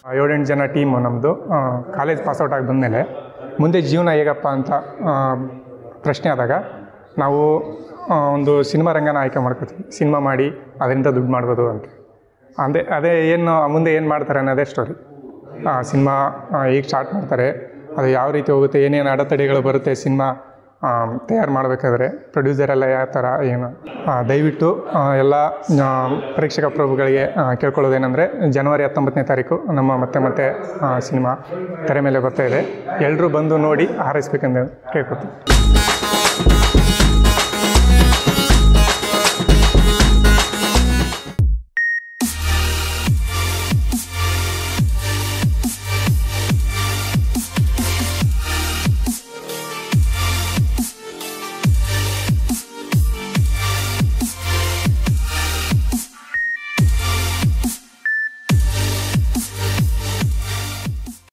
7-8 ಜನ ಟೀಮು ನಮ್ಮದು. College pass out ಆಗಿ ಬಂದಮೇಲೆ ಮುಂದೆ ಜೀವನ ಹೇಗಪ್ಪ ಅಂತ ಪ್ರಶ್ನೆ ಆದಾಗ ನಾವು ಒಂದು ಸಿನಿಮಾ ರಂಗನ ಆಯ್ಕೆ ಮಾಡ್ಕೋತೀವಿ. ಸಿನಿಮಾ ಮಾಡಿ ಅದರಿಂದ ದುಡ್ಡು ಮಾಡ್ಬೋದು ಅಂತ. ಅದೇ ಏನು ಮುಂದೆ ಏನು ಮಾಡ್ತಾರೆ ಅನ್ನೋದೇ ಸ್ಟೋರಿ. ಸಿನಿಮಾ ಈಗ ಸ್ಟಾರ್ಟ್ ಮಾಡ್ತಾರೆ, ಅದು ಯಾವ ರೀತಿ ಹೋಗುತ್ತೆ, ಏನೇನು ಅಡೆತಡೆಗಳು ಬರುತ್ತೆ ಸಿನಿಮಾ ತಯಾರು ಮಾಡಬೇಕಾದ್ರೆ, ಪ್ರೊಡ್ಯೂಸರೆಲ್ಲ ಯಾವ ಥರ ಏನು. ದಯವಿಟ್ಟು ಎಲ್ಲ ಪ್ರೇಕ್ಷಕ ಪ್ರಭುಗಳಿಗೆ ಕೇಳ್ಕೊಳ್ಳೋದೇನೆಂದರೆ, ಜನವರಿ 19ನೇ ತಾರೀಕು ನಮ್ಮ ಮತ್ತೆ ಸಿನಿಮಾ ತೆರೆ ಮೇಲೆ ಬರ್ತಾಯಿದೆ. ಎಲ್ಲರೂ ಬಂದು ನೋಡಿ ಹಾರೈಸ್ಬೇಕೆಂದು ಕೇಳ್ಕೊತೀವಿ.